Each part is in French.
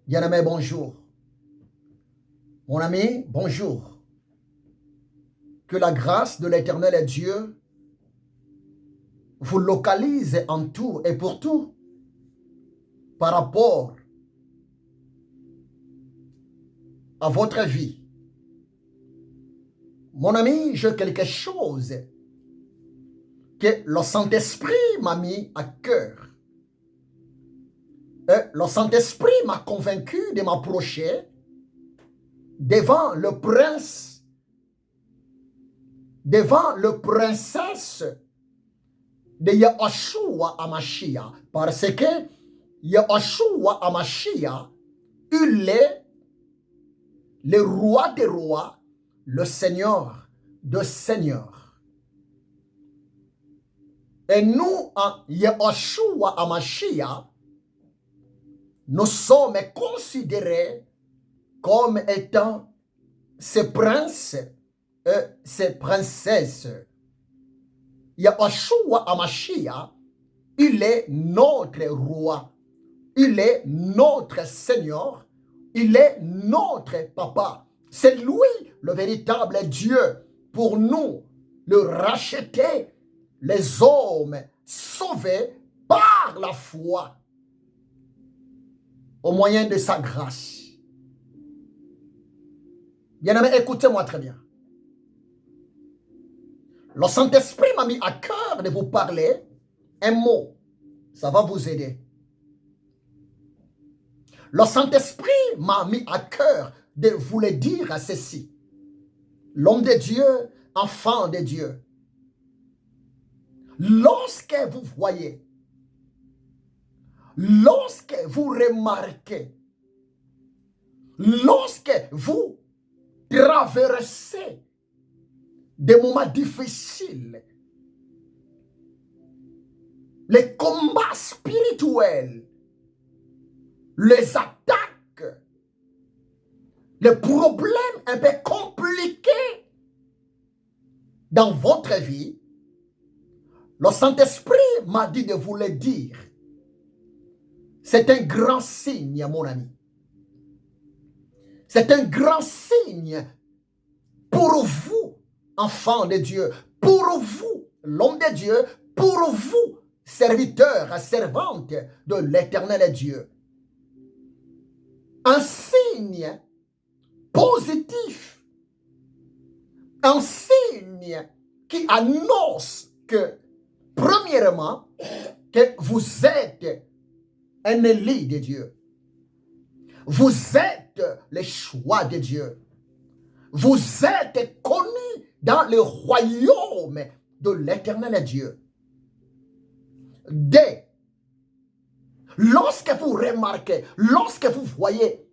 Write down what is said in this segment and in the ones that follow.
Bien-aimé, bonjour. Mon ami, bonjour. Que la grâce de l'Éternel et Dieu vous localise en tout et pour tout par rapport à votre vie. Mon ami, j'ai quelque chose que le Saint-Esprit m'a mis à cœur. Et le Saint-Esprit m'a convaincu de m'approcher devant le prince, devant le princesse de Yahushua Hamashiach, parce que Yahushua Hamashiach, il est le roi des rois, le Seigneur des seigneurs. Et nous, en Yahushua Hamashiach, nous sommes considérés comme étant ces princes et ces princesses. Yahushua Hamashiach, il est notre roi, il est notre Seigneur, il est notre papa. C'est lui le véritable Dieu pour nous, le racheter, les hommes sauvés par la foi au moyen de sa grâce. Bien-aimé, écoutez-moi très bien. Le Saint-Esprit m'a mis à cœur de vous parler un mot. Ça va vous aider. Le Saint-Esprit m'a mis à cœur de vous le dire à ceci. L'homme de Dieu, enfant de Dieu. Lorsque vous voyez, lorsque vous remarquez, lorsque vous traversez des moments difficiles, les combats spirituels, les attaques, les problèmes un peu compliqués dans votre vie, le Saint-Esprit m'a dit de vous le dire. C'est un grand signe, mon ami. C'est un grand signe pour vous, enfants de Dieu, pour vous, l'homme de Dieu, pour vous, serviteurs, servantes de l'Éternel Dieu. Un signe positif, un signe qui annonce que, premièrement, que vous êtes un élu de Dieu. Vous êtes le choix de Dieu. Vous êtes connu dans le royaume de l'Éternel Dieu. Dès lorsque vous remarquez, lorsque vous voyez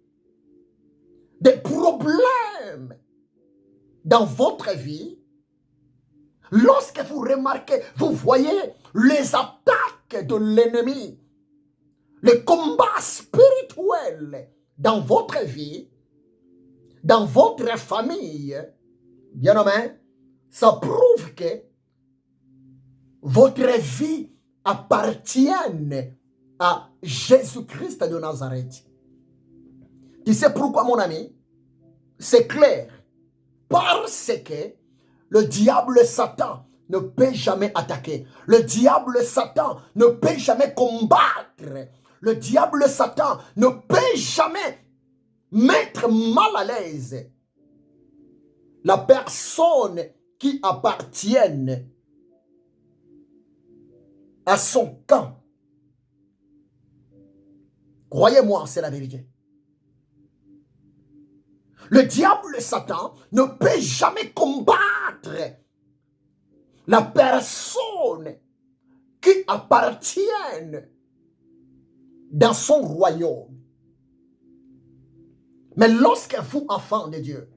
des problèmes dans votre vie, lorsque vous remarquez, vous voyez les attaques de l'ennemi, les combats spirituels dans votre vie, dans votre famille, bien aimé, ça prouve que votre vie appartient à Jésus-Christ de Nazareth. Tu sais pourquoi, mon ami? C'est clair. Parce que le diable Satan ne peut jamais attaquer. Le diable Satan ne peut jamais combattre. Le diable Satan ne peut jamais mettre mal à l'aise la personne qui appartient à son camp. Croyez-moi, c'est la vérité. Le diable Satan ne peut jamais combattre la personne qui appartient dans son royaume. Mais lorsque vous, enfants de Dieu,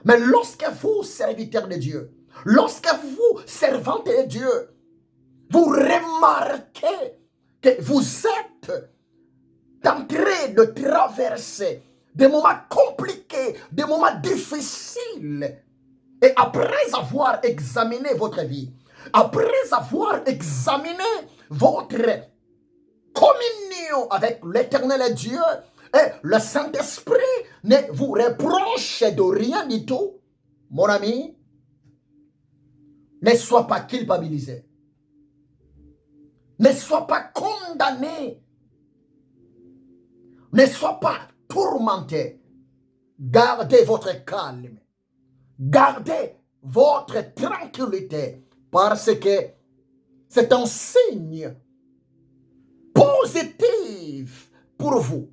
mais lorsque vous, serviteurs de Dieu, lorsque vous, servantes de Dieu, vous remarquez que vous êtes en train de traverser des moments compliqués, des moments difficiles, et après avoir examiné votre vie, après avoir examiné votre communion avec l'Éternel Dieu, Et le Saint-Esprit ne vous reproche de rien du tout. Mon ami, ne sois pas culpabilisé. Ne sois pas condamné. Ne sois pas tourmenté. Gardez votre calme. Gardez votre tranquillité. Parce que c'est un signe positif pour vous.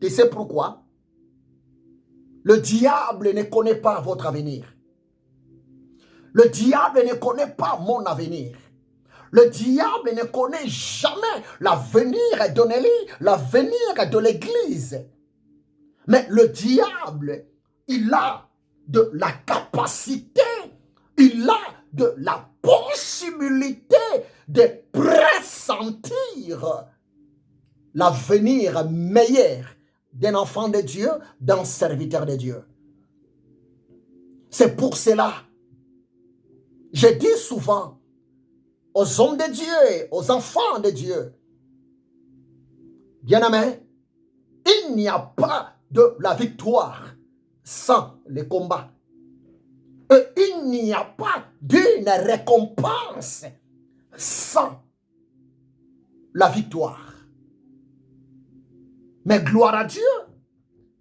Tu sais pourquoi? Le diable ne connaît pas votre avenir. Le diable ne connaît pas mon avenir. Le diable ne connaît jamais l'avenir de Nelly, l'avenir de l'Église. Mais le diable, il a de la capacité, il a de la possibilité de pressentir l'avenir meilleur d'un enfant de Dieu, d'un serviteur de Dieu. C'est pour cela, je dis souvent aux hommes de Dieu, aux enfants de Dieu, bien-aimés, il n'y a pas de la victoire sans le combat. Et il n'y a pas d'une récompense sans la victoire. Mais gloire à Dieu,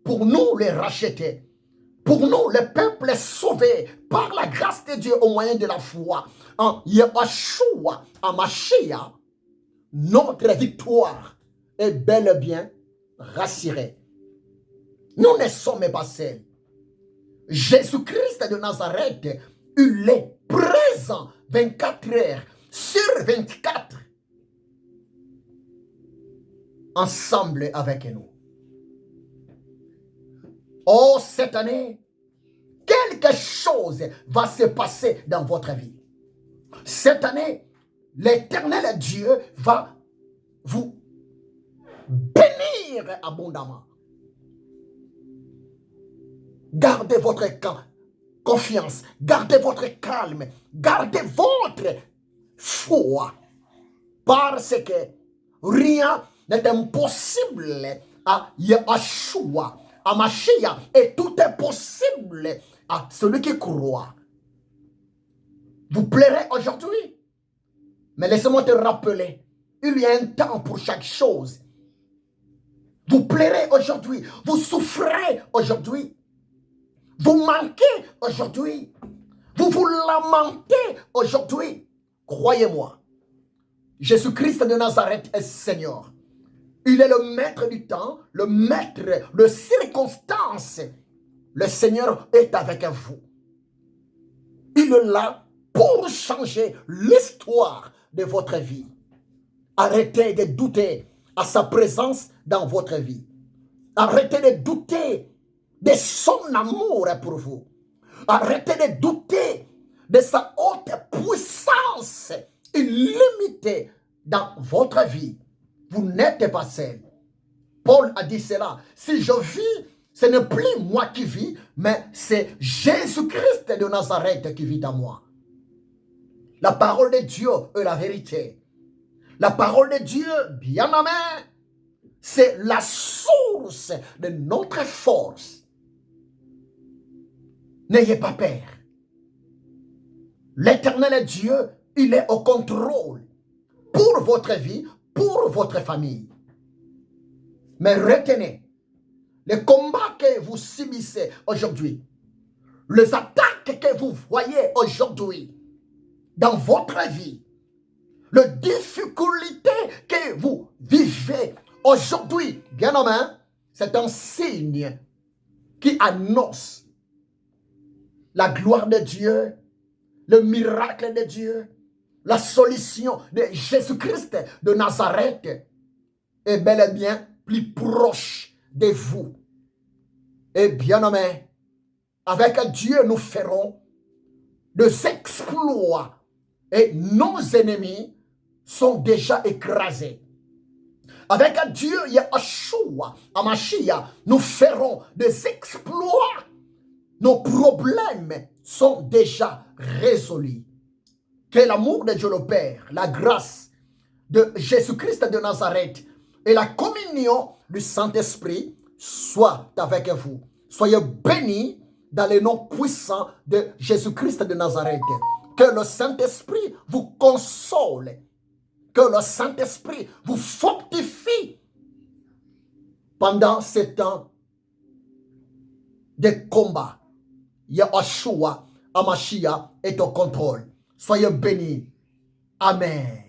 pour nous les racheter, pour nous le peuple sauvé par la grâce de Dieu au moyen de la foi en Yeshua, en Mashiach, notre victoire est bel et bien rassurée. Nous ne sommes pas seuls. Jésus-Christ de Nazareth, il est présent 24 heures sur 24 ensemble avec nous. Oh, cette année, quelque chose va se passer dans votre vie. Cette année, l'Éternel Dieu va vous bénir abondamment. Gardez votre confiance, gardez votre calme, gardez votre foi, parce que rien n'est impossible à Yeshua, à Mashiach, et tout est possible à celui qui croit. Vous plairez aujourd'hui, mais laissez-moi te rappeler, il y a un temps pour chaque chose. Vous plairez aujourd'hui, vous souffrez aujourd'hui, vous manquez aujourd'hui, vous vous lamentez aujourd'hui. Croyez-moi, Jésus-Christ de Nazareth est Seigneur. Il est le maître du temps, le maître de circonstances. Le Seigneur est avec vous. Il est là pour changer l'histoire de votre vie. Arrêtez de douter à sa présence dans votre vie. Arrêtez de douter de son amour pour vous. Arrêtez de douter de sa haute puissance illimitée dans votre vie. Vous n'êtes pas seul. Paul a dit cela. Si je vis, ce n'est plus moi qui vis, mais c'est Jésus-Christ de Nazareth qui vit en moi. La parole de Dieu est la vérité. La parole de Dieu, bien-aimé, c'est la source de notre force. N'ayez pas peur. L'Éternel Dieu, il est au contrôle pour votre vie, pour votre famille. Mais retenez, les combats que vous subissez aujourd'hui, les attaques que vous voyez aujourd'hui dans votre vie, les difficultés que vous vivez aujourd'hui, bien aimé, c'est un signe qui annonce la gloire de Dieu, le miracle de Dieu, la solution de Jésus-Christ de Nazareth est bel et bien plus proche de vous. Et bien aimé, avec Dieu nous ferons des exploits et nos ennemis sont déjà écrasés. Avec Dieu, Yeshua, Mashiach, nous ferons des exploits. Nos problèmes sont déjà résolus. Que l'amour de Dieu le Père, la grâce de Jésus-Christ de Nazareth et la communion du Saint-Esprit soit avec vous. Soyez bénis dans le nom puissant de Jésus-Christ de Nazareth. Que le Saint-Esprit vous console. Que le Saint-Esprit vous fortifie pendant ce temps de combat. Yahushua Hamashiach est au contrôle. Soyez bénis. Amen.